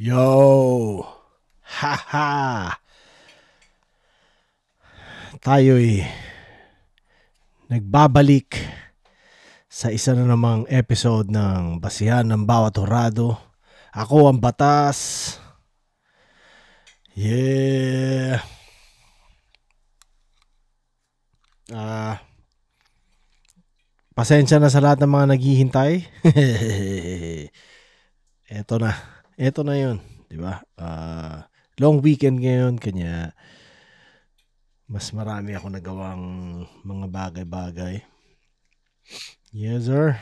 Yo! Haha! Tayo'y nagbabalik sa isa na namang episode ng Basihan ng Bawat Horado. Ako ang batas. Yeah! Pasensya na sa lahat ng mga naghihintay. Ito na yun, di ba? Long weekend ngayon, kanya mas marami ako nagawang mga bagay-bagay. Yes, sir.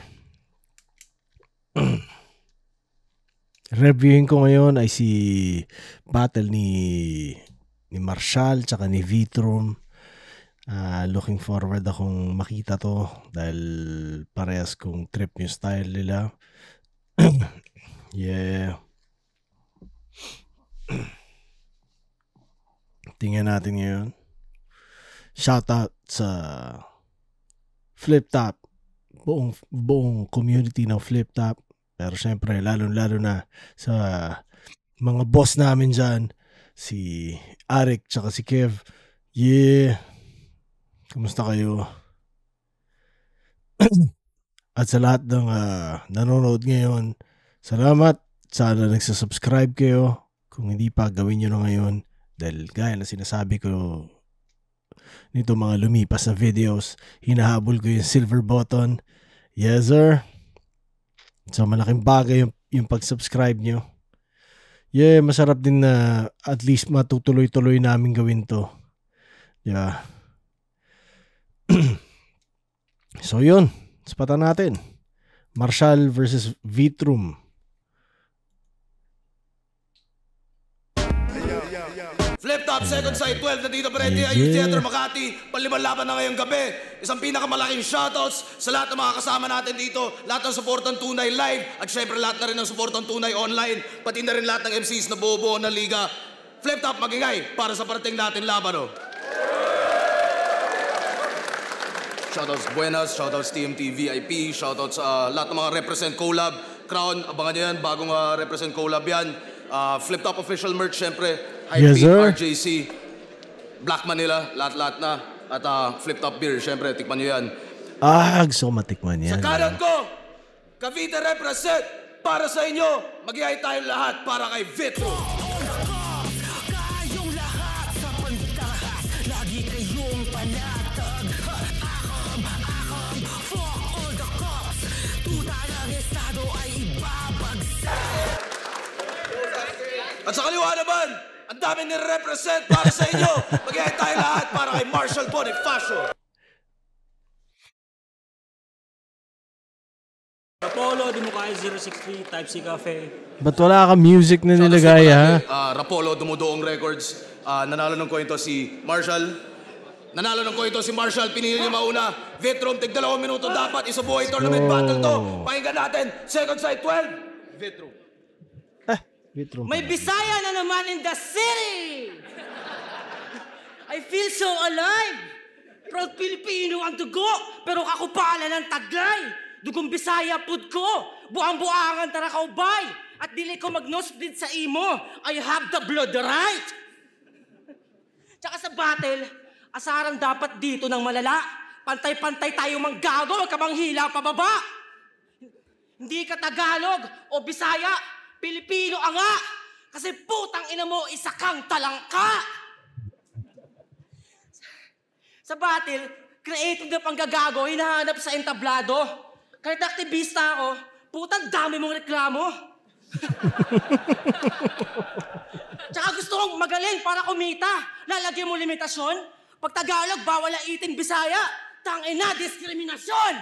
Reviewin ko ngayon ay si battle ni Marshall tsaka ni Vitrum. Looking forward akong makita to dahil parehas kong trip yung style nila. Yeah. Tingnan natin ngayon. Shoutout sa Flip Top, buong community ng Flip Top. Pero syempre, lalo na sa mga boss namin dyan, si Arik tsaka si Kev. Yeah. Kamusta kayo? At sa lahat ng nanonood ngayon, salamat. Sana nagsasubscribe kayo. Kung hindi pa, gawin nyo na ngayon. Dahil gaya na sinasabi ko nito mga lumipas na videos, hinahabol ko yung silver button. Yes, sir. So, malaking bagay yung pag-subscribe nyo. Yeah, masarap din na at least matutuloy-tuloy namin gawin to. Yeah. So, yun. Spatan natin. Marshall versus Vitrum. Flip Top, second side, 12 na dito pa rin. Youth Theater Makati, panlimang laban na ngayong gabi. Isang pinakamalaking shoutouts sa lahat ng mga kasama natin dito. Lahat ng support ng Tunay Live. At syempre lahat na rin ng support ng Tunay Online. Pati na rin lahat ng MCs na buo-buo ng liga. Flip Top, magingay para sa parating natin laban. Shoutouts Buenas, shoutouts TMT VIP, shoutouts lahat ng mga represent collab. Crown, abangan nyo yan, bagong represent collab yan. Flip Top official merch, syempre. Yes, sir. RJC, Black Manila, lahat-lahat na. At Flip Top Beer, syempre, tikman nyo yan. Gusto ko matikman yan. Sa kanan ko, Cavite represent. Para sa inyo, mag-ihay tayo lahat para kay Vitro. Kayong lahat sa pantahas, lagi kayong panatag. Akam, fuck all the cops. Tuta ng estado ay ibabagsak. At sa kaliwa naman, ang dami nire-represent para sa inyo. Mag-ihay tayo lahat para kay Marshall Bonifacio. Rapolo, Dimukay 063, Type C Cafe. Ba't wala ka music na nilagay, ha? Rapolo, Dumudoong Records. Nanalo ng kwento si Marshall. Pinili niya mauna. Vitrum, tig 2 minuto dapat. Isa buhay tournament battle to. Pakinggan natin. Second side, 12. Vitrum. Vitrum. May Bisaya na naman in the city! I feel so alive! Proud Pilipino ang dugo, pero kakupalan ng taglay. Dugong Bisaya pud ko, buang-buangan tara kaubay. At dili ko mag-nosebleed sa imo, I have the blood right. Tsaka sa battle, asaran dapat dito ng malala. Pantay-pantay tayo manggago, wag ka manghila pababa. Hindi ka Tagalog o Bisaya, Pilipino nga! Kasi putang ina mo, isa kang talangka! Sa battle, creative na panggagago, hinahanap sa entablado. Kahit aktivista ako, putang dami mong reklamo. Tsaka gusto kong magaling para kumita. Lalagyan mo limitasyon. Pag Tagalog, bawal na itin Bisaya. Tangina, diskriminasyon!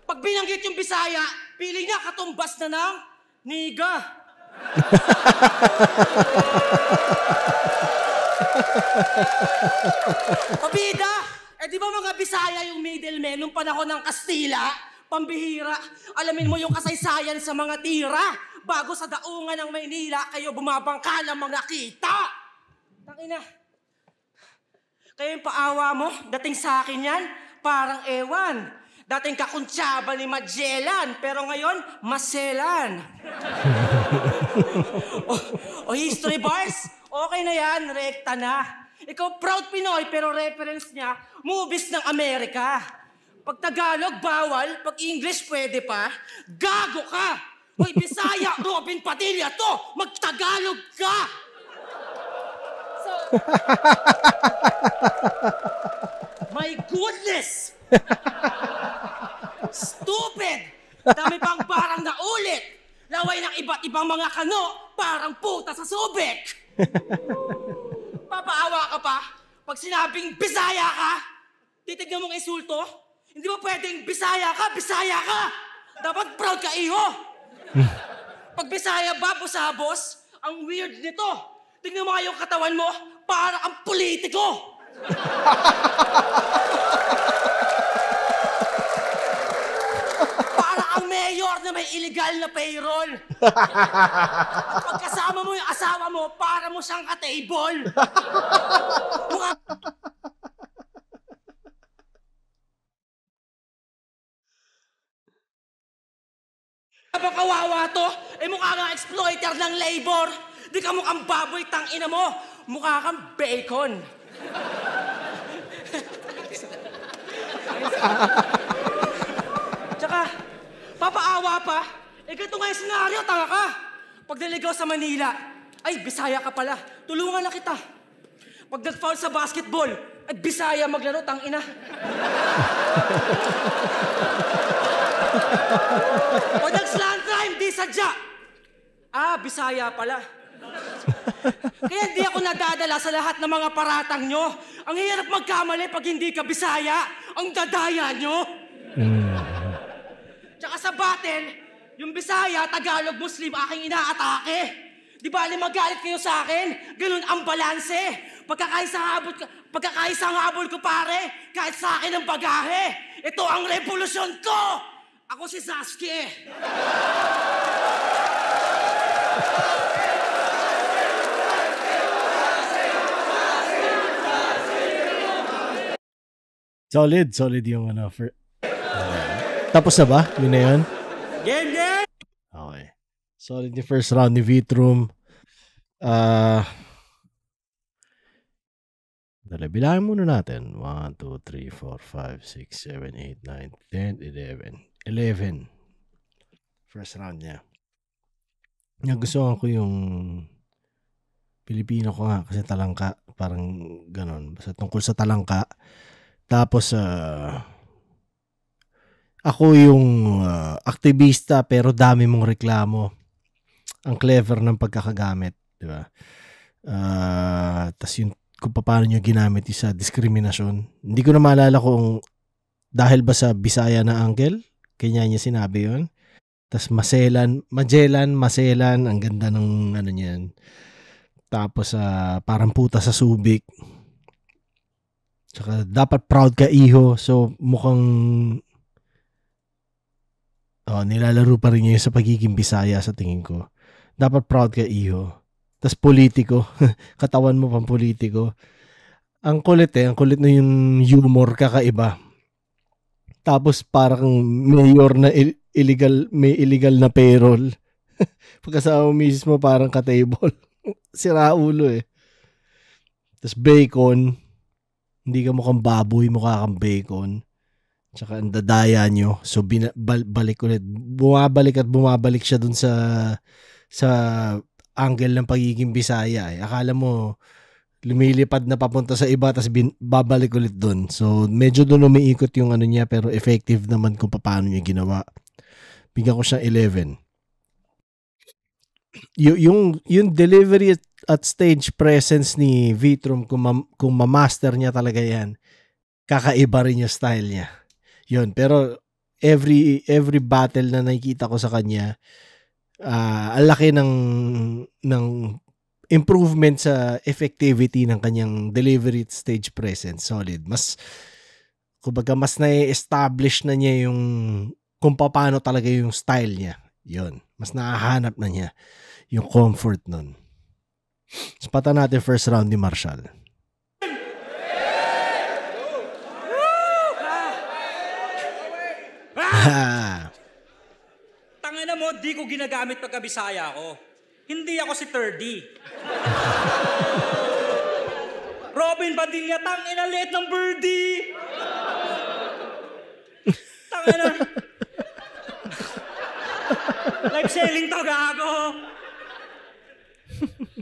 Pag binanggit yung Bisaya, piling niya katumbas na ng niga. Pabida, di ba mga Bisaya yung middleman nung panahon ng Kastila? Pambihira, alamin mo yung kasaysayan sa mga tira. Bago sa daungan ng Maynila, kayo bumabangka ng mga kita. Tangina. Kaya yung paawa mo, dating sa akin yan, parang ewan. Dating kakuntsaba ni Magellan, pero ngayon, Maselan. History bars? Okay na yan, rekta na. Ikaw proud Pinoy, pero reference niya, movies ng Amerika. Pag Tagalog, bawal. Pag English, pwede pa. Gago ka! Hoy, Bisaya, Robin Padilla to! Mag-Tagalog ka! So, my goodness! Stupid! Dami pang parang naulit. Laway ng iba't ibang mga kano, parang puta sa subik. Papaawa ka pa? Pag sinabing Bisaya ka, titignan mong insulto? Hindi ba pwedeng Bisaya ka, Bisaya ka? Dapat proud ka, iho. Pag Bisaya ba, busabos, ang weird nito. Tignan mo nga yung katawan mo, para ang politiko. Ang mayor na may illegal na payroll. At pagkasama mo yung asawa mo, para mo siyang ka-table. Habang kawawa to, mukha kang exploiter ng labor. Di ka mukhang baboy, tangina mo. Mukha kang bacon. Tsaka, papaawa pa? Ganito nga yung senaryo, tanga ka. Pag naligaw sa Manila, ay, Bisaya ka pala. Tulungan na kita. Pag nag-foul sa basketball, ay, Bisaya maglaro, tangina. Pag nag-slant rhyme, di sadya. Bisaya pala. Kaya hindi ako nadadala sa lahat ng mga paratang nyo. Ang hirap magkamali pag hindi ka Bisaya. Ang dadaya nyo. Tsaka sa battle, yung Bisaya, Tagalog, Muslim, aking inaatake. Di ba, magalit kayo sa akin? Ganun ang balanse. Pagkakaisang habol ko, pare, kahit sa akin ang bagahe. Ito ang revolusyon ko! Ako si Sasuke. Solid yung tapos na ba? Yun na yun? Game! Okay. Solid yung first round ni Vitrum. Bilangin muna natin. 1, 2, 3, 4, 5, 6, 7, 8, 9, 10, 11. 11. First round niya. Nagustuhan ko yung Pilipino ko nga kasi talangka. Parang ganon. Basta tungkol sa talangka. Tapos, ako yung aktivista pero dami mong reklamo. Ang clever ng pagkakagamit. Diba? Tapos yung kung paano nyo ginamit sa diskriminasyon. Hindi ko na maalala kung dahil ba sa Bisaya na uncle, kanya niya sinabi yun. Tapos Magellan, ang ganda ng ano niyan. Tapos parang puta sa Subic. Tsaka dapat proud ka, iho. So mukhang nilalaro pa rin niya sa pagiging Bisaya sa tingin ko. Dapat proud ka, iho. Tas politiko. Katawan mo pang politiko. Ang kulit Ang kulit na yung humor kakaiba. Tapos parang mayor na may illegal na payroll. Pagkasama mismo parang ka-table. Sira ulo eh. Tas bacon. Hindi ka mukhang baboy, mukha kang bacon. Tsaka ang dadaya nyo. So balik ulit. Bumabalik siya dun sa angle ng pagiging Bisaya eh. Akala mo lumilipad na papunta sa iba tapos babalik ulit doon. So medyo doon umiikot yung ano niya pero effective naman kung paano niya ginawa. Bigyan ko siya 11. Yung delivery at stage presence ni Vitrum kung ma-master niya talaga yan, kakaiba rin yung style niya. Yun, pero every battle na nakikita ko sa kanya, ang laki ng improvement sa effectivity ng kanyang delivery stage presence. Solid. Mas na-establish na niya yung kung paano talaga yung style niya. Yun. Mas nahahanap na niya yung comfort nun. Spata natin first round ni Marshall. Tangina mo, di ko ginagamit pagka-Bisaya ko. Hindi ako si 3D. Robin Padilla, tangina, liit ng birdie. Tangina. Live selling to, gago.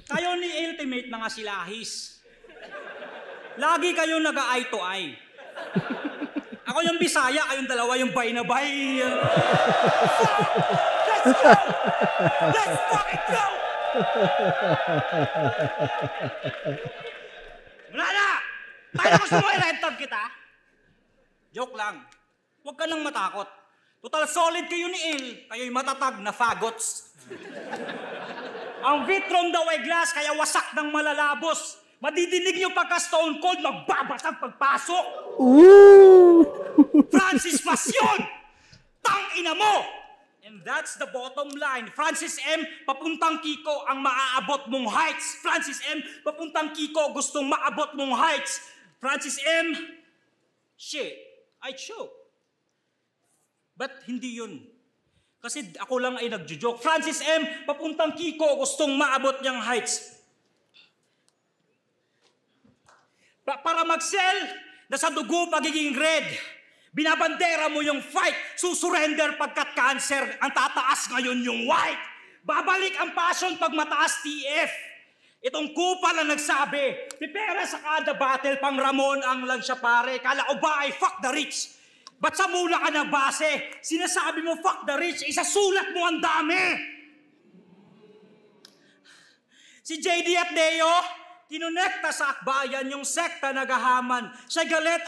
Kayo ni Ultimate, mga silahis. Lagi kayong nag-eye to eye. Ako yung Bisaya, kayong dalawa yung bay na bay. Let's go! Let's fucking go! Wala na! Tayo gusto mo i-rentab kita? Joke lang. Huwag ka nang matakot. Total solid kayo ni Il. Kayo'y matatag na fagots. Ang Vitrom daw ay glass, kaya wasak ng malalabos. Madidinig niyo pagka Stone Cold, magbabasag pagpasok. Ooh! Francis Pasyon! Tangina mo! And that's the bottom line. Francis M, papuntang Kiko ang maaabot mong heights. Francis M, papuntang Kiko gustong maabot mong heights. Francis M, shit, I choke. But hindi yun. Kasi ako lang ay nagjo-joke. Francis M, papuntang Kiko gustong maabot niyang heights. Para mag-sell, nasa dugo magiging red. Binabandera mo yung fight, susurrender pagkat cancer, ang tataas ngayon yung white. Babalik ang passion pag mataas TF. Itong kupal ang nagsabi, pipera sa kada battle, pang Ramon ang lang siya pare. Kala ko ba ay fuck the rich? Ba't sa mula ka na base? Sinasabi mo fuck the rich, isasulat mo ang dami. Si JD at Deo, tinonekta sa akbayan yung sekta nagahaman. Siya galit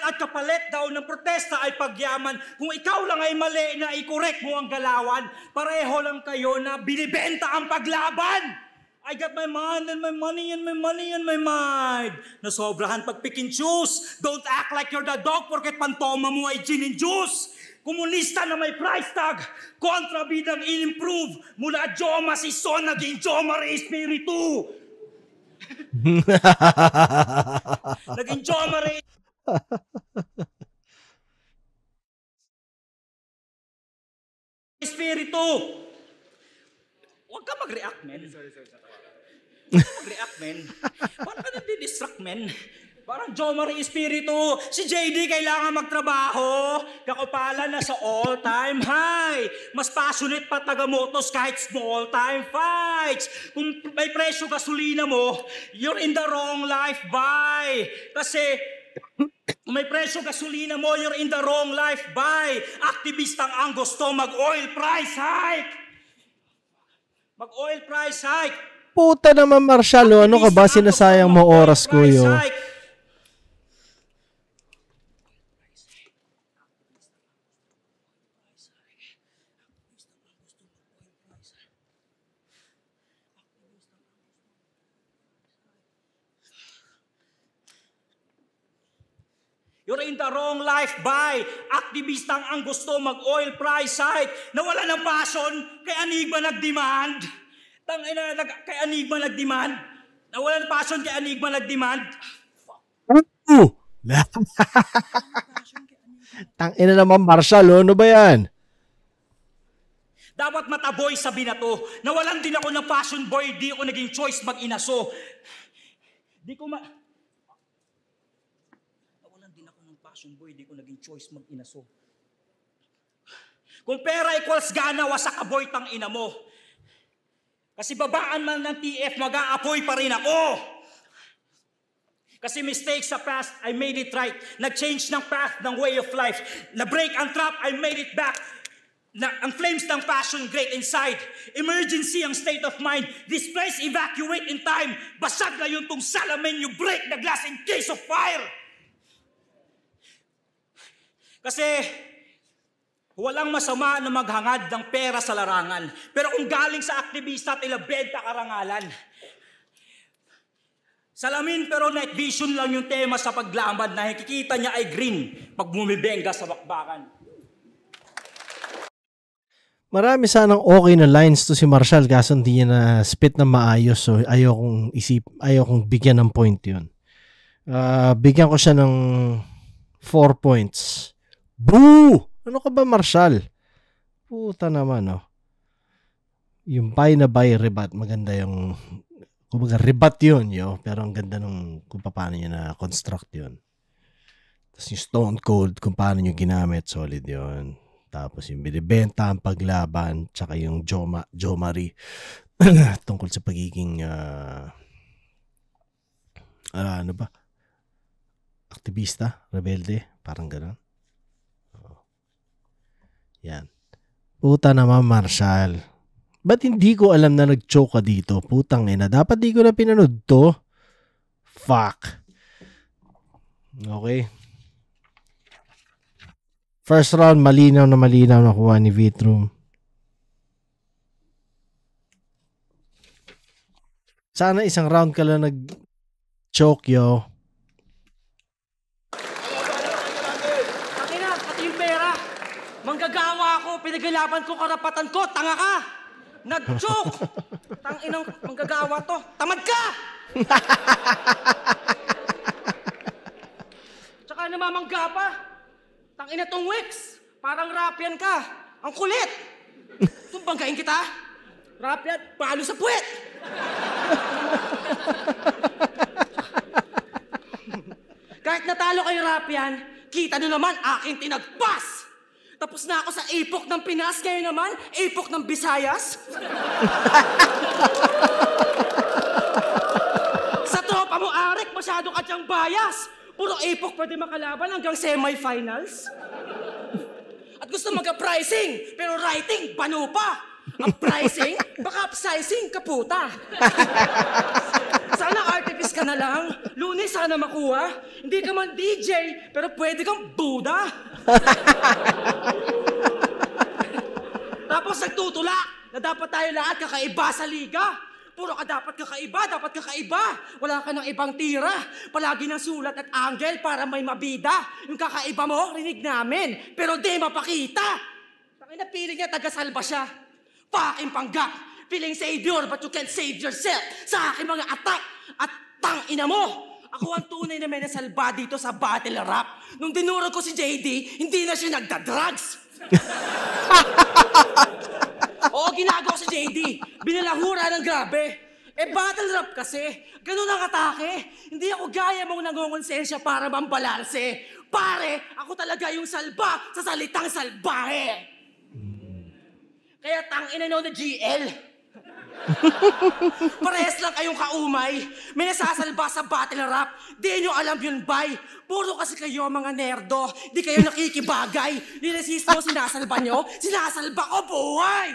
at kapalit daw ng protesta ay pagyaman. Kung ikaw lang ay mali na i-correct mo ang galawan, pareho lang kayo na binibenta ang paglaban. I got my mind and my money and my money and my mind. Nasobrahan pag pick and choose. Don't act like you're the dog porket pantoma mo ay gin and juice. Komunista na may price tag, kontrabidang in-improve. Mula Joma si Son, naging Joma Ray Espiritu. Naging Joma Ray Espiritu. Huwag ka mag-react, men. Mag-react, men. Parang ka nagdi-distract, men. Parang Joma Ray Espiritu. Si JD kailangan magtrabaho. Kakupalan na sa all-time high. Mas passionate pa taga-motos kahit small-time fights. Kung may presyo gasolina mo, you're in the wrong life, bye. Kasi kung may presyo gasolina mo, you're in the wrong life, bye. Aktivistang ang gusto mag-oil price hike. Mag-oil price hike. Puta naman, Marshall. Ano ka ba? Sinasayang mo oras ko yun. You're in the wrong life, bye. Aktivistang ang gusto mag-oil price hike. Nawala ng passion, kay Enigma nag-demand. Kay Enigma nag-demand. Nawala ng passion, kay Enigma nag-demand. Tangina naman, Marshall. Ano ba yan? Dapat mataboy sa binato. Nawalan din ako ng passion, boy. Di ako naging choice mag-inaso. Boy, di ko naging choice mag-inaso. Kung pera equals gana, wasak ka boy, tang ina mo. Kasi babaan man ng TF, mag-aapoy pa rin ako. Kasi mistakes sa past, I made it right. Nag-change ng path, ng way of life. Na-break ang trap, I made it back. Ang flames ng passion, great inside. Emergency ang state of mind. This place, evacuate in time. Basag na yun tong salamin, you break the glass in case of fire. Kasi walang masama na maghangad ng pera sa larangan. Pero kung galing sa aktivista at ilabenta karangalan. Salamin pero night vision lang yung tema sa paglamad na nakikita niya ay green pag bumibenga sa bakbakan. Marami sanang okay na lines to si Marshall kaso hindi niya na spit na maayos. So ayokong bigyan ng point yun. Bigyan ko siya ng 4 points. Boo! Ano ka ba, Marshall? Puta naman, oh. Yung buy na buy rebat, maganda yung, kumbaga rebat yun, pero ang ganda nung kung paano nyo na construct yun. Tapos yung Stone Cold, kung paano nyo ginamit, solid yun. Tapos yung binibenta, ang paglaban, tsaka yung Jo Marie, tungkol sa pagiging, ano ba? Aktivista, rebelde, parang gano'n. Yan. Puta naman, Marshall. Ba't hindi ko alam na nag-choke ka dito? Putang ina. Dapat di ko na pinanood to. Fuck. Okay. First round, malinaw na nakuha ni Vitrum. Sana isang round ka lang nag-choke, yo. Takina, pati yung pera. Manggagawa ako, pinagalaban ko, karapatan ko, tanga ka. Nag-choke. Tanginang manggagawa to. Tamad ka! Tsaka namamangga pa. Tangina tong Wix. Parang Rapian ka. Ang kulit. Tumbanggain kita. Rapian, palo sa puwet. Kahit natalo kayo, Rapian, kita nyo naman, aking tinagpas. Tapos na ako sa ipok ng Pinas, ngayon naman, ipok ng Visayas. Sa tropa mo, Arek, masyado ka dyang bias. Puro ipok pwede makalaban hanggang semi-finals. At gusto mag-pricing, pero writing, bano pa. Ang pricing, baka upsizing, kaputa. Sana artist ka na lang. Lunes sana makuha. Hindi ka man DJ, pero pwede kang Buddha. Tapos nagtutula na dapat tayo lahat kakaiba sa liga. Puro ka dapat kakaiba. Wala ka ng ibang tira. Palagi ng sulat at angle para may mabida. Yung kakaiba mo, rinig namin, pero di mapakita. Tangina, piling niya, taga-salba siya. Fucking panggap. Feeling savior, but you can't save yourself sa aking mga attack. At tangina mo. Ako ang tunay na may nasalba dito sa battle rap. Nung dinurog ko si JD, hindi na siya nagda-drugs. Oo, ginagawa si JD. Binalahura ng grabe. Battle rap kasi. Ganun ang atake. Hindi ako gaya mong nangongonsensya para mambalanse. Pare, ako talaga yung salba sa salitang salbahe. Kaya tangina nyo na GL. Parehas lang kayong kaumay. May nasasalba sa battle rap. Di nyo alam yun, bay. Puro kasi kayo mga nerdo. Di kayo nakikibagay. Niresist mo, sinasalba nyo. Sinasalba ko, buhay!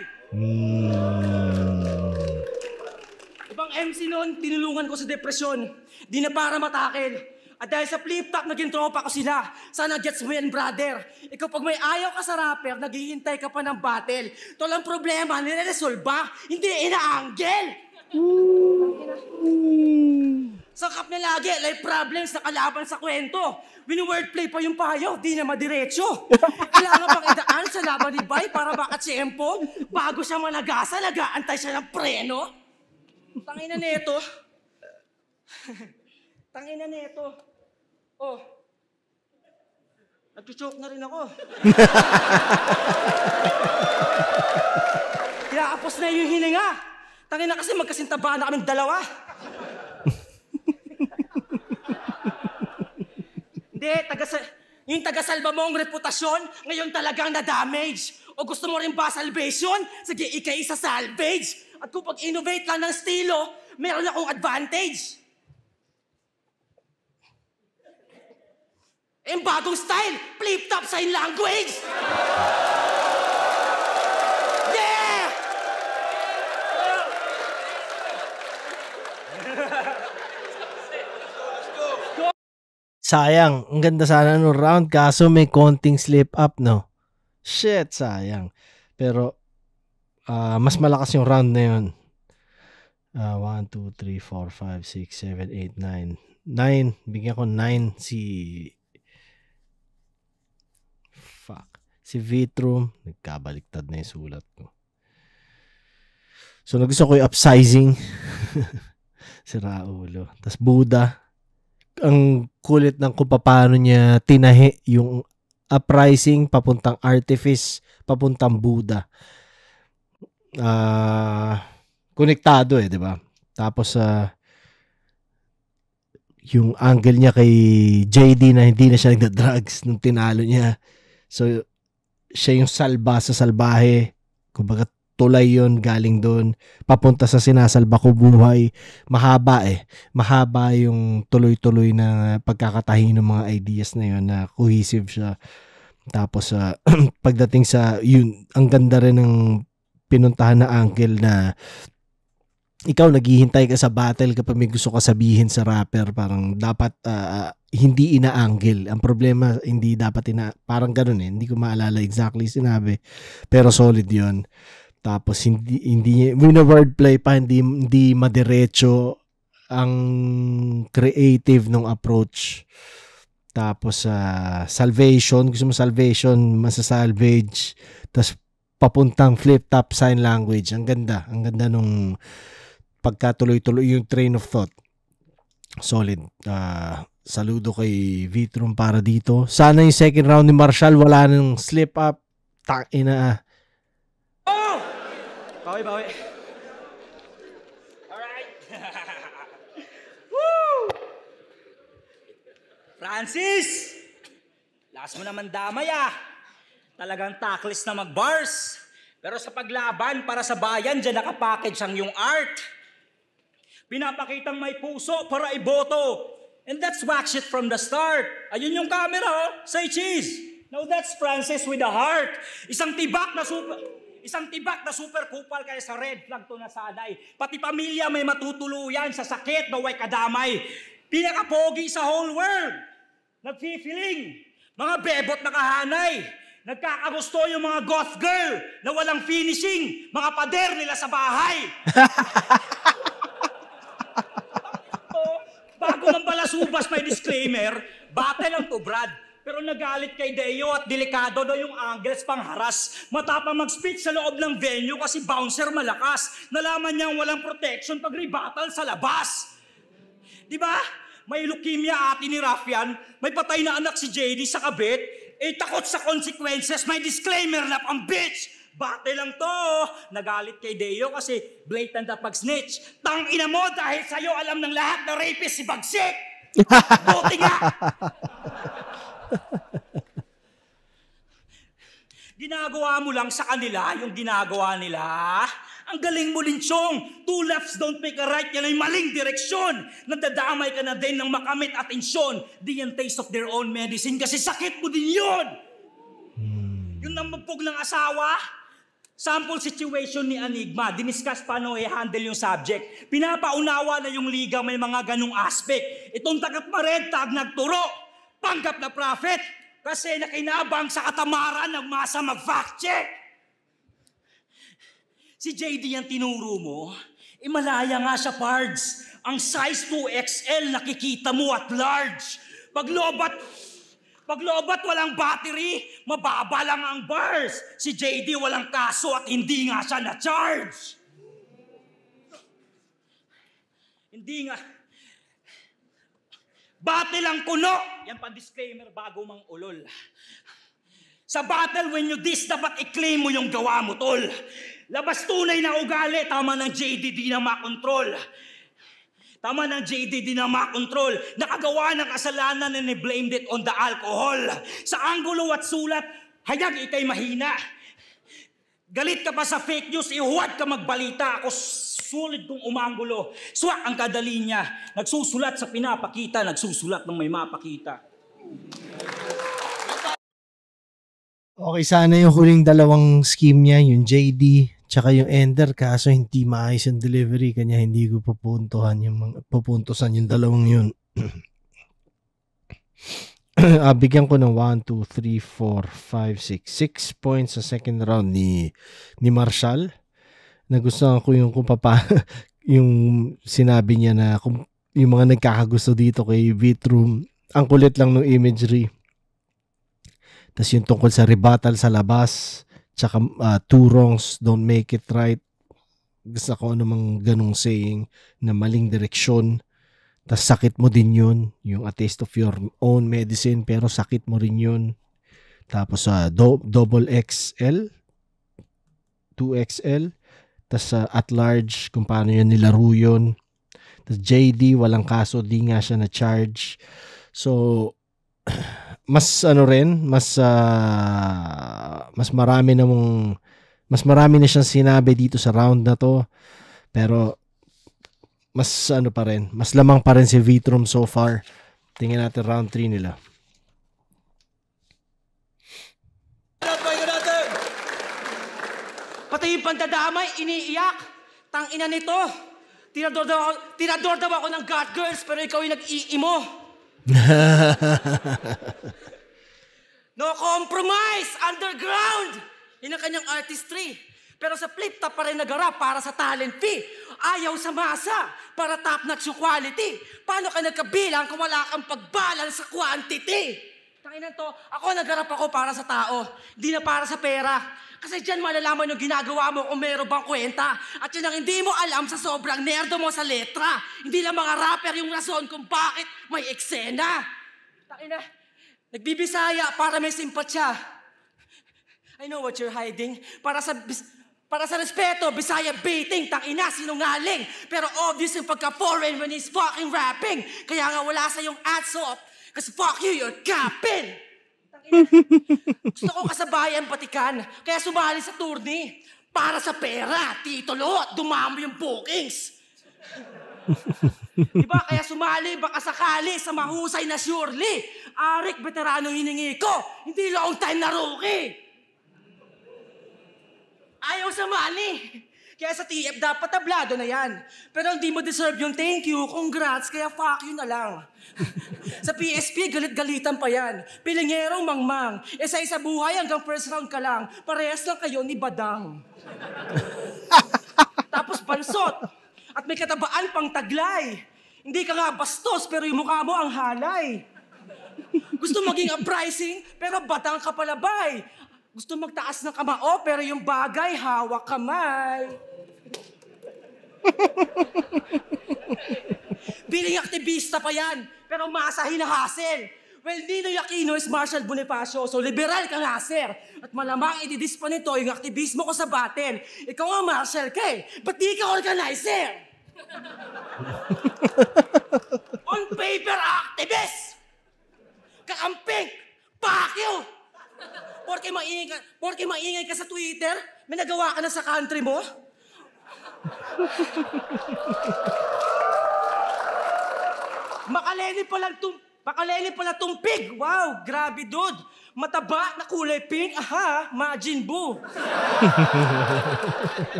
Ibang MC noon, tinulungan ko sa depresyon. Di na para matakil. At dahil sa flip-top, naging tropa ko sila. Sana gets mo yan, brother. Ikaw pag may ayaw ka sa rapper, naghihintay ka pa ng battle. Ito lang problema, nire-resolba, hindi ina-angle. Sakap na lagi, life problems na kalaban sa kwento. Wini-wordplay pa yung payo, di na madiretso. Kailangan pang idaan sa laban ni Bay para makatsyempo. Bago siya managasa, nag-aantay siya ng preno. Tangina neto. Tangina neto. Oh. Nag-choke na rin ako. Kinakapos na yung hininga. Tangina kasi magkasintabaan na kaming dalawa. Hindi, yung taga-salba mong reputasyon, ngayon talagang na-damage. O gusto mo rin ba salvation? Sige, ikay isa salvage. At kung pag-innovate lang ng estilo, meron akong advantage. Yung bagong style, flip-top sign language! Yeah! Sayang, ang ganda sana ng round kaso may konting slip up, no? Shit, sayang. Pero, mas malakas yung round na yun. 1, 2, 3, 4, 5, 6, 7, 8, 9. 9, bigyan ko 9 si Vitrum. Nagkabaliktad na yung sulat ko. So, nagusto ko yung upsizing. Si Raulo. Tapos Buddha. Ang kulit ng kung paano niya tinahi yung uprising, papuntang artifice, papuntang Buddha. Konektado di ba? Tapos yung angle niya kay JD na hindi na siya nagda-drugs nung tinalo niya. So siya yung salba sa salbahe. Kumbaga tulay yon galing doon papunta sa sinasalba ko buhay. Mahaba mahaba yung tuloy-tuloy na pagkakatahi ng mga ideas na yon na cohesive siya. Tapos pagdating sa yun, ang ganda rin ng pinuntahan na angle na ikaw naghihintay ka sa battle kapag may gusto ka sabihin sa rapper, parang dapat hindi ina-angle. Ang problema hindi dapat parang ganoon hindi ko maalala exactly sinabi, pero solid 'yon. Tapos hindi wordplay pa, hindi madiretso ang creative ng approach. Tapos salvation, gusto mo salvation, masasalvage, tapos papuntang flip-top sign language. Ang ganda nung pagkatuloy-tuloy yung train of thought. Solid. Saludo kay Vitrum para dito. Sana yung second round ni Marshall wala nang slip up. Bawi. Alright. Woo! Francis! Lakas mo naman damay Talagang tackles na mag-bars. Pero sa paglaban para sa bayan, dyan nakapackage ang yung art. Pinapakitang may puso para iboto. And that's wax it from the start. Ayun yung camera, Say cheese. Now that's Francis with a heart. Isang tibak na super kupal kaya sa red flag to nasanay. Pati pamilya may matutuluyan sa sakit na way kadamay. Pinakapogi sa whole world. Nagfi-feeling. Mga bebot na kahanay. Nagkakagusto yung mga goth girl na walang finishing. Mga pader nila sa bahay. Bago ng balasubas may disclaimer, battle lang to Brad. Pero nagalit kay Deo at delikado daw yung angles pang haras. Matapang mag-speech sa loob ng venue kasi bouncer malakas. Nalaman niyang walang protection pag rebuttal sa labas. Diba? May leukemia ati ni Rafian, may patay na anak si JD sa kabit, takot sa consequences, may disclaimer na pang bitch. Bate lang to. Nagalit kay Deo kasi blatant na pag-snitch. Tangina mo dahil sa'yo alam ng lahat na rapist si Bagsik. Buti nga. Ginagawa mo lang sa kanila yung ginagawa nila. Ang galing mo, Linchong. 2 lefts don't make a right. Yan ay maling direksyon. Nadadamay ka na din ng makamit at atensyon. Di yan taste of their own medicine kasi sakit mo din yun. Yung namupog ng asawa, sample situation ni Enigma. Diniscuss paano i-handle yung subject. Pinapaunawa na yung liga may mga ganung aspect. Itong tagat ma-red tag nagturo. Panggap na prophet. Kasi nakinabang sa katamaran ng masa mag-fact check. Si JD ang tinuro mo, malaya nga siya, Pards. Ang size 2XL nakikita mo at large. Paglobat walang battery, mababa lang ang bars. Si JD walang kaso at hindi nga siya na-charge. Hindi nga. Battle ang kuno. Yan pa disclaimer bago mang ulol. Sa battle, when you diss, dapat i-claim mo yung gawa mo, tol. Labas tunay na ugali, tama ng JD di na makontrol. Tama ng JD di na makontrol. Nakagawa ng kasalanan and blamed it on the alcohol. Sa anggulo at sulat, hayag ikay mahina. Galit ka pa sa fake news, ihuwad ka magbalita. Ako sulit kong umanggulo. Swak ang kadali niya. Nagsusulat sa pinapakita, nagsusulat ng may mapakita. Okay, sana yung huling dalawang scheme niya, yung JD, tsaka yung Ender, kaso hindi maayos yung delivery, kanya hindi ko pupuntusan yung dalawang yun. Bigyan ko ng 1, 2, 3, 4, 5, 6 points sa second round ni Marshall. Nagustuhan ko yung yung sinabi niya na yung mga nagkakagusto dito kay Vitrum, ang kulit lang ng imagery. Tas yung tungkol sa rebuttal sa labas, tsaka 2 wrongs don't make it right. Gusto ko anumang ganong saying na maling direksyon. Tas sakit mo din yun. Yung a taste of your own medicine, pero sakit mo rin yun. Tapos double XL, 2XL, tas at large kung paano yun nilaro yun. Tas JD walang kaso, di nga siya na charge. So mas marami na siyang sinabi dito sa round na to, pero mas lamang pa rin si Vitrum so far. Tingnan natin round 3 nila. Pati yung pandadamay, iniiyak. Tangina nito. Tinador daw ako ng God Girls, pero ikaw yung nag-iimo. No compromise, underground. Yun ang kanyang artistry. Pero sa flip top pa rin nagarap para sa talent fee. Ayaw sa masa para top-notch yung quality. Paano ka nagkabilang kung wala kang pagbalance sa quantity? Tanginan to, ako nagarap ako para sa tao, hindi na para sa pera. Kasi dyan malalaman yung ginagawa mo kung meron bang kwenta. At yun ang hindi mo alam sa sobrang nerdo mo sa letra. Hindi lang mga rapper yung rason kung bakit may eksena. Tangina, nagbibisaya para may simpatsya. I know what you're hiding. Para sa respeto, Bisaya baiting, tangina, sinungaling. Pero obvious yung pagka-foreign when he's fucking rapping. Kaya nga wala sa yung ads off. Kasi fuck you, you're capping. Gusto ko kasabayan patikan, kaya sumali sa tourney. Para sa pera, titulo, dumami yung bookings. Diba, kaya sumali, baka sakali, sa mahusay na surely. Arik, veterano hiningi ko, hindi long time na rookie. Ayaw sa money. Kaya sa TF dapat tablado na yan. Pero hindi mo deserve yung thank you, congrats, kaya fuck you na lang. Sa PSP, galit-galitan pa yan. Pilingherong mangmang. Isa-isa buhay hanggang first round ka lang. Parehas lang kayo ni Badang. Tapos bansot. At may katabaan pang taglay. Hindi ka nga bastos, pero yung mukha mo ang halay. Gusto maging uprising, pero batang ka palabay. Gusto magtaas ng kamao, pero yung bagay, hawak kamay. Biling aktivista pa yan, pero masahin na hassle. Well, Ninoy Aquino is Marshall Bonifacio, so liberal ka nga, sir. At malamang ididis pa nito yung aktivismo ko sa battle. Ikaw nga, Marshall, ba't di ka organizer? On paper activist! Kakamping! Fuck you! Porke maingay ka sa Twitter, may nagawa ka na sa country mo? Makaleni pala tumpig. Wow, grabe dude. Mataba na kulay pink. Aha, Majin Buu.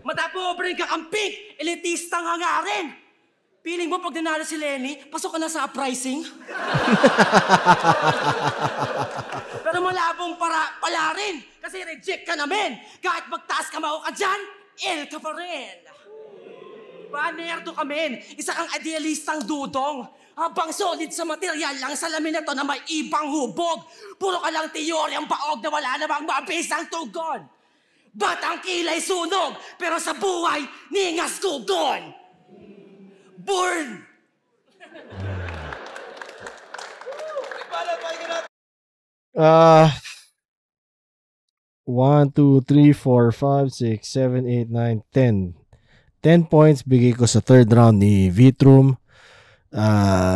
Matapobreng kakamping, elitistang hangarin. Piling mo pag nanalo si Lenny, pasok ka na sa uprising? Pero malabong pala rin, kasi reject ka namin. Kahit magtaas ka mao ka dyan, L ka pa rin. Nerdo ka men, isa kang idealistang dudong. Habang solid sa material lang salamin na to na may ibang hubog. Puro ka lang teoryang baog na wala namang mabisang tugon. Batang kilay sunog, pero sa buhay, ningas kugon. Born! 1, 2, 3, 4, 5, 6, 7, 8, 9, 10. 10 points bigay ko sa third round ni Vitrum.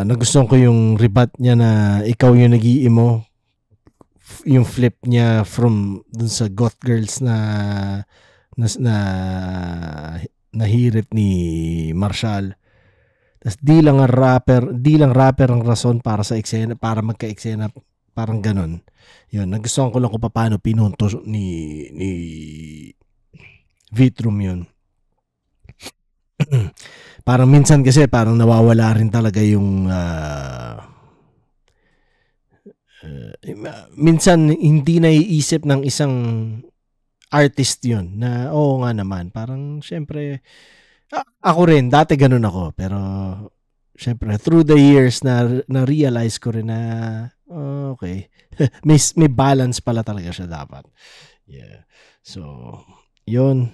Nagustuhan ko yung rebat niya na ikaw yung nag-iimo. Yung flip niya from dun sa goth girls na nahirit ni Marshall. Tas di lang rapper ang rason para sa eksena, para magka-eksena, parang ganun. Yun, nagustuhan ko lang kung paano pinunto ni Vitrum yun. Parang minsan kasi parang nawawala rin talaga yung minsan hindi naiisip ng isang artist yun na oo nga naman, parang syempre ako rin, dati ganun ako, pero syempre through the years na-realize ko rin na okay, may balance pala talaga siya dapat. Yeah. So, yun.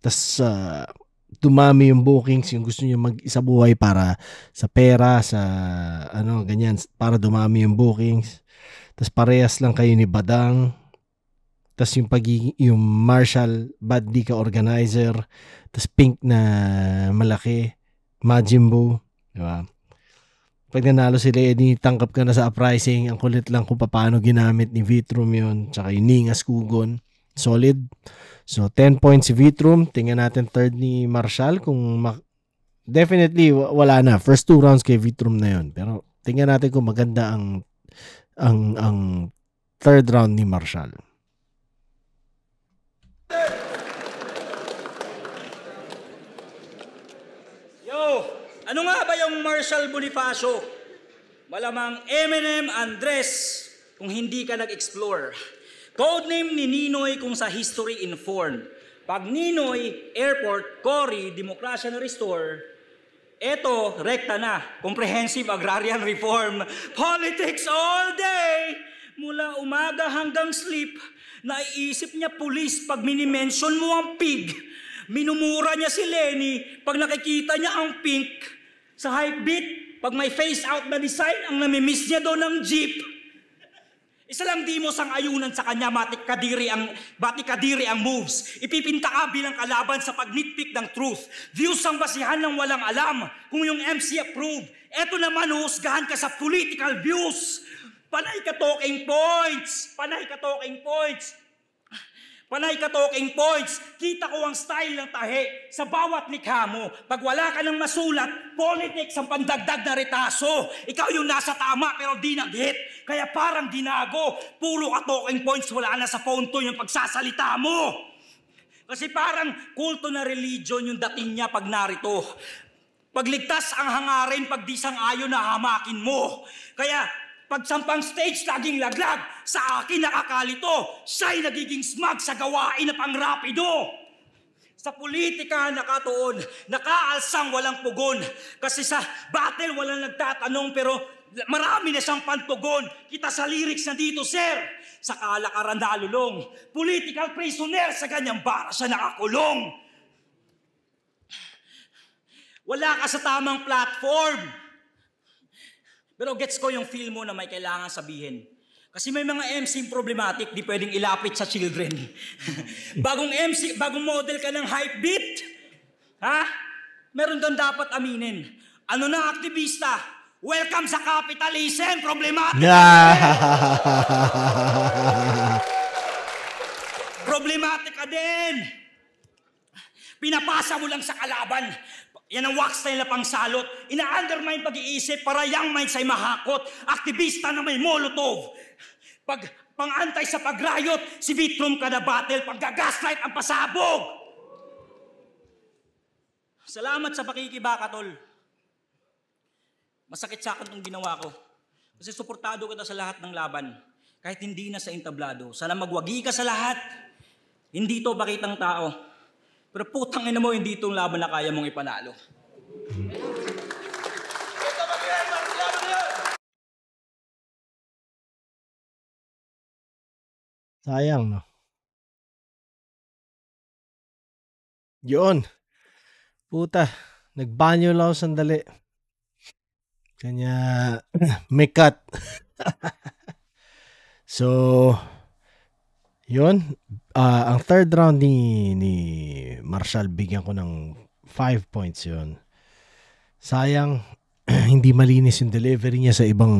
Tas dumami yung bookings, yung gusto niyo mag-isa buhay para sa pera, sa ganyan, para dumami yung bookings. Tas parehas lang kayo ni Badang. Tas yung Marshall, bad di ka organizer. Tas pink na malaki, Majin Buu. Diba? Pag nanalo sila, tangkap ka na sa uprising. Ang kulit lang kung paano ginamit ni Vitrum yun. Tsaka yung Ningas Kugon. Solid. So, 10 points si Vitrum. Tingnan natin third ni Marshall. Definitely, wala na. First 2 rounds kay Vitrum na yun. Pero, tingnan natin kung maganda ang third round ni Marshall. Ano nga ba yung Marshall Bonifacio? Malamang Eminem Andres kung hindi ka nag-explore. Codename ni Ninoy kung sa history informed. Pag Ninoy, airport, Cory, demokrasya na restore, eto, rekta na, comprehensive agrarian reform. Politics all day! Mula umaga hanggang sleep, naiisip niya pulis pag minimension mo ang pig. Minumura niya si Lenny pag nakikita niya ang pink. Sa hype beat, pag may face out na design, ang namimiss niya doon ng jeep. Isa lang di mo sang ayunan sa kanya, batik kadiri ang moves. Ipipinta ka bilang kalaban sa pag-nitpick ng truth. Views ang basihan ng walang alam kung yung MC approve. Eto naman, husgahan ka sa political views. Panay ka talking points. Panay ka talking points. Panay ka talking points. Kita ko ang style ng tahe sa bawat likha mo. Pag wala ka ng masulat, politics ang pandagdag na retaso. Ikaw yung nasa tama pero di nag-hit. Kaya parang ginago. Puro ka talking points, wala na sa phone to yung pagsasalita mo. Kasi parang kulto na religion yung dating niya pag narito. Pagligtas ang hangarin, pag di sang-ayon na hamakin mo. Kaya pag sampang stage, laging laglag. Sa akin nakakalito. Siya'y nagiging smug sa gawain na pang-rapido. Sa politika nakatuon, nakaalsang walang pugon. Kasi sa battle walang nagtatanong pero marami na siyang pantugon. Kita sa lyrics na dito, sir. Sa kalakaran na alulong. Political prisoner sa ganyang bara siya nakakulong. Wala ka sa tamang platform. Pero gets ko yung feel mo na may kailangan sabihin. Kasi may mga MC problematic, di pwedeng ilapit sa children. Bagong model ka ng hype beat. Ha? Meron doon dapat aminin. Ano na aktivista? Welcome sa capitalism, problematic. Problematic ka din. Pinapasa mo lang sa kalaban. Yan ang wax style na pangsalot. Ina-undermine pag-iisip para young minds ay mahakot. Aktivista na may molotov. Pag pang-antay sa pag-riot, si Vitrum ka na battle, pag-gaslight ang pasabog. Salamat sa pakikibaka, tol. Masakit sa akin itong ginawa ko. Kasi suportado kita sa lahat ng laban. Kahit hindi na sa entablado. Sana magwagi ka sa lahat. Hindi to bakitang tao. Pero putang ina mo, hindi itong laban na kaya mong ipanalo. Sayang, no? Yun. Puta. Nagbanyo lang ako sandali. Kanya may cut. So, yun. Ang third round ni Marshall, bigyan ko ng 5 points yun. Sayang, hindi malinis yung delivery niya sa ibang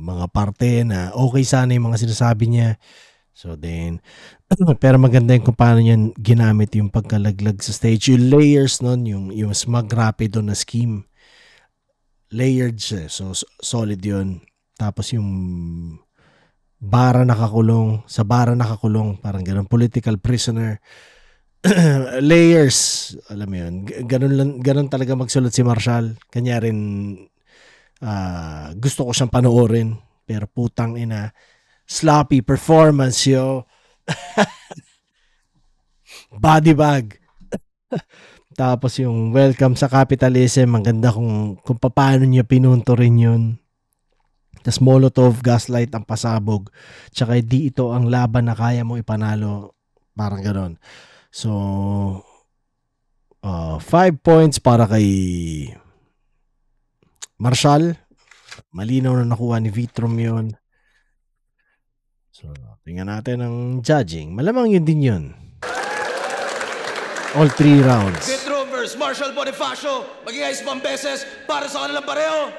mga parte na okay sana yung mga sinasabi niya. So then, pero maganda yung kung paano niya ginamit yung pagkalaglag sa stage. Yung layers nun, yung smug rapido na scheme. Layered siya. So, solid yun. Tapos yung bara nakakulong, sa bara nakakulong, parang ganun, political prisoner. Layers, alam mo yun, ganun talaga magsulat si Marshall. Kanya rin gusto ko siyang panoorin, pero putang ina, sloppy performance yo. Body bag. Tapos yung welcome sa capitalism, ang ganda kung paano niya pinunto rin yun. Tas Molotov, gaslight ang pasabog. Tsaka di ito ang laban na kaya mong ipanalo. Parang gano'n. So, 5 points para kay Marshall. Malinaw na nakuha ni Vitrum yun. So, tingnan natin ang judging. Malamang yun din yun. All 3 rounds. Vitrum versus Marshall Bonifacio. Mag-iayos pang beses para sa kanilang pareho.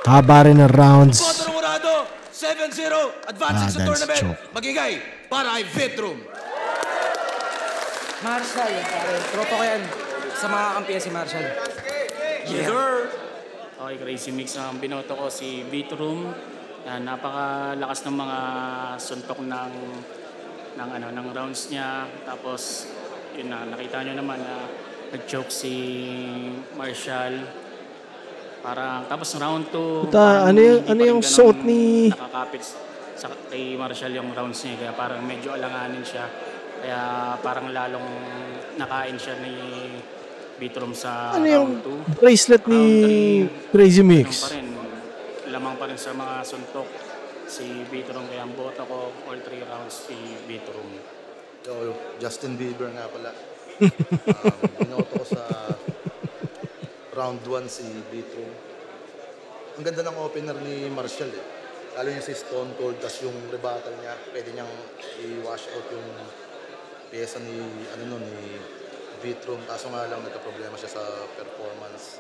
Haba rin ang rounds. Boto ng urado, 7-0. Advancing sa that's tournament. choke. Magigay para kay Vitrum. Marshall, pare. Tropa ko yan. Sa mga kampiyan si Marshall. Yes, sir. Okay, Crazy Mix ang binoto ko si Vitrum. Napakalakas ng mga suntok ng rounds niya. Tapos yun na, nakita nyo naman na nag-choke si Marshall. Tapos round 2, ano yung suot ni nakakapit kay Marshall yung rounds niya, kaya parang medyo alanganin siya. Kaya parang lalong nakain siya ni Vitrum sa round 2. Bracelet ni Crazy Mix? Lamang pa rin sa mga suntok si Vitrum, kaya ang boto ko all 3 rounds si Vitrum. So, Justin Bieber nga pala. Binoto ko sa round 1 si Vitrum. Ang ganda ng opener ni Marshall eh. Lalo niya si Stone Cold, tas yung rebuttal niya, pwede niyang i-wash out yung pyesa ni Vitrum. Kaso nga lang, nagka-problema siya sa performance.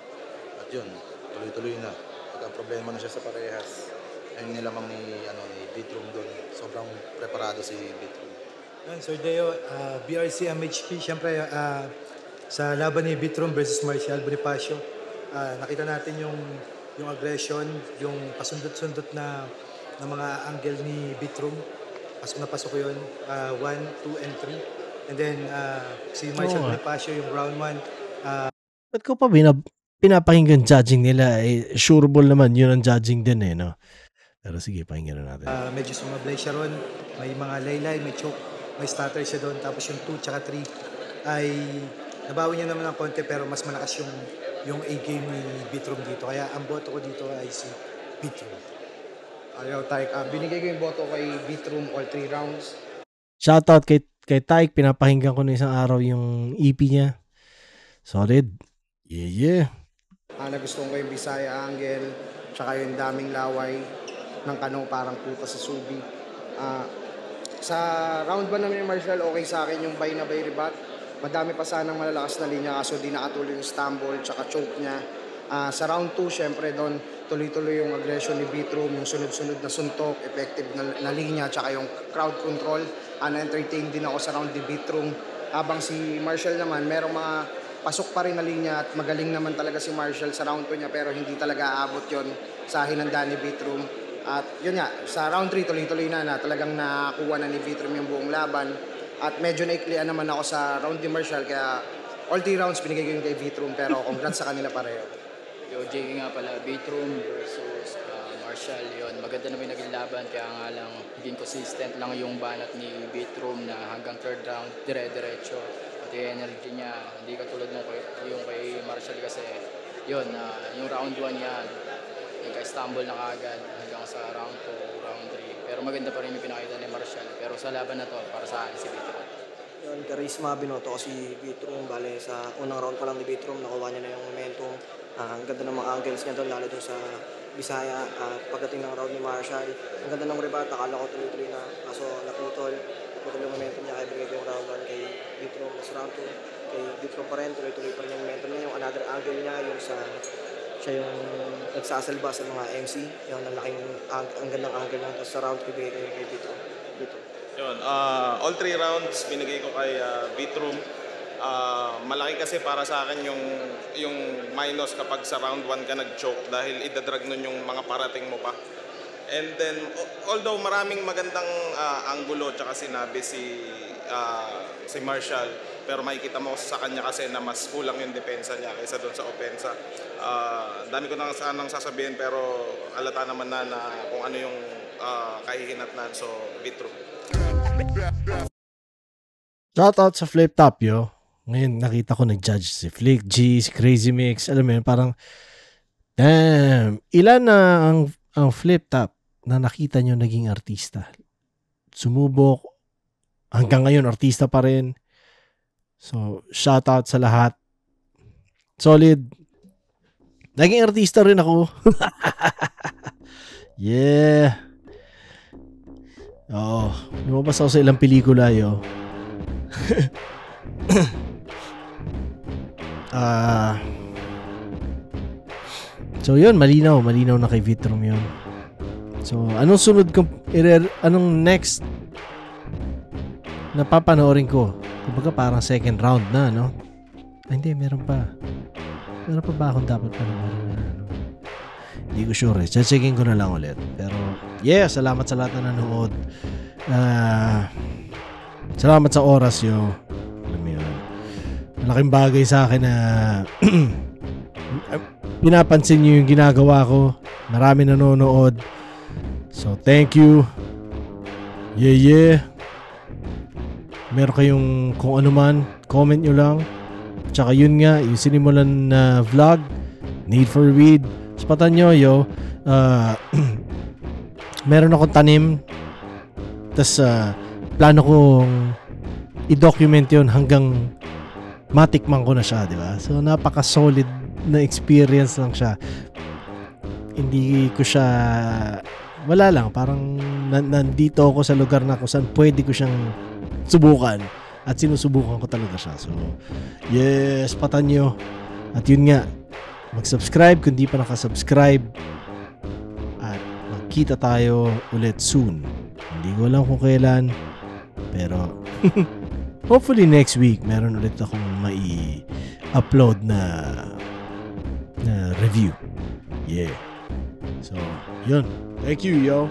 At yun, tuloy-tuloy na. Nagka-problema na siya sa parehas. Ayun nilamang ni Vitrum doon. Sobrang preparado si Vitrum. Sir Deo, BRC MHP, siyempre sa laban ni Vitrum versus Marshall Bonifacio, nakita natin yung aggression, yung pasundot-sundot na mga angle ni Vitrum. Pasok na pasok yun, 1, 2, and 3. And then si Marshall Bonifacio yung round 1. Ba't ko pa pinapakinggan judging nila? Sure ball naman, yun ang judging din eh, no? Pero sige, pakinggan na natin. Medyo sumablay siya ron, may mga laylay, may choke, may stutter siya doon. Tapos yung 2 tsaka 3 ay nabawi niya naman ng konti, pero mas malakas yung A-game ni Vitrum dito. Kaya ang boto ko dito ay si Vitrum. Ayaw, Taik. Binigay ko yung boto kay Vitrum all 3 rounds. Shoutout kay Taik. Pinapakinggan ko na isang araw yung EP niya. Solid. Yeah. Nagustuhan ko yung Bisaya Angle, tsaka yung daming laway ng kanong parang puta sa subi. Sa round 1 namin ni Marshall, okay sa akin yung bay na bay rebat. Madami pa sanang malalakas na linya, kaso di nakatuloy yung stumble tsaka choke niya. Sa round 2, syempre doon tuloy-tuloy yung aggression ni Vitrum, yung sunod-sunod na suntok, effective na linya, tsaka yung crowd control. Na-entertain din ako sa round ni Vitrum. Habang si Marshall naman, merong mga pasok pa rin na linya at magaling naman talaga si Marshall sa round 2 niya, pero hindi talaga aabot yon sa hinanda ni Vitrum. At yun nga, sa round 3 tuloy-tuloy na talagang nakakuha na ni Vitrum yung buong laban. At medyo naiklian naman ako sa round ni Marshall, kaya all 3 rounds binigay ko yung kay Vitrum, pero congrats sa kanila pareho. Yo, JK nga pala, Vitrum versus Marshall, yun. Maganda naman yung naging laban, kaya nga lang hindi consistent lang yung banat ni Vitrum na hanggang 3rd round, dire-diretso. At yung energy niya, hindi katulad yung kay Marshall kasi, yun, yung round 1 niya, nagka-stumble na kaagad hanggang sa round 2, round 3. Pero maganda pa rin yung pinakita ni Marshall. Pero sa laban na to, para sa akin si Vitrum. Yun, charisma, binoto ko si Vitrum. Bale, sa unang round pa lang ni Vitrum, nakuha niya na yung momentum. Ang ganda ng mga angles niya doon, lalo doon sa Bisaya. Pagdating ng round ni Marshall, ang ganda ng rebat, akala ko tuloy-tuloy na. Kaso naputol yung momentum niya, kaya binigay ko yung round 1 kay Vitrum. Mas round 2, kay Vitrum pa rin, tuloy-tuloy pa rin yung momentum niya. Yung another angle niya, yung siya yung nagsasalba sa mga MC, yung ang gandang angle lang. Tapos sa round, bibigay ko yung kay Vitrum. Yun, all 3 rounds binigay ko kay Vitrum. Malaki kasi para sa akin yung minus kapag sa round 1 ka nag-choke dahil idadrag nun yung mga parating mo pa. And then, although maraming magandang anggulo tsaka sinabi si Marshall, pero makikita mo sa kanya kasi na mas kulang yung depensa niya kaysa doon sa opensa. Dami ko nang sanang sasabihin, pero alata naman na kung ano yung kahihinatnan. So, Vitrum. Shoutout sa Flip Top, yo. Ngayon, nakita ko nag-judge si Flick G, si Crazy Mix. Alam mo yun, parang, damn, ilan na ang Flip Top na nakita nyo naging artista? Sumubok. Hanggang ngayon, artista pa rin. So, shoutout sa lahat. Solid. Naging artista rin ako. Yeah. Oo. Lumabas ako sa ilang pelikula, yo. So yun, malinaw na kay Vitrum yun. So anong sunod kong anong next na papanoorin ko? Kumbaga parang second round na, no? Ay, hindi, meron pa ba akong dapat panoorin na ano? Hindi ko sure eh. Checkin ko na lang ulit. Pero yeah, salamat sa lahat na nanood. Salamat sa oras, yo. Alam mo yun, malaking bagay sa akin na pinapansin nyo yung ginagawa ko. Marami nanonood. So, thank you. Yeah. Meron kayong kung ano man, comment nyo lang. Tsaka yun nga, yung sinimulan na vlog, Need for Weed. Spatan nyo, yo. Meron akong tanim. Tas, plano kong i-document yun hanggang matikman ko na siya, di ba? So, napaka-solid na experience lang siya. Hindi ko siya, wala lang, parang nandito ako sa lugar na kung saan pwede ko siyang subukan at sinusubukan ko talaga siya. So yes, patan nyo. At yun nga, mag-subscribe kung di pa nakasubscribe at magkita tayo ulit soon. Hindi ko alam kung kailan, pero hopefully next week meron ulit akong mai-upload na review. Yeah. So, yun. Thank you, yo.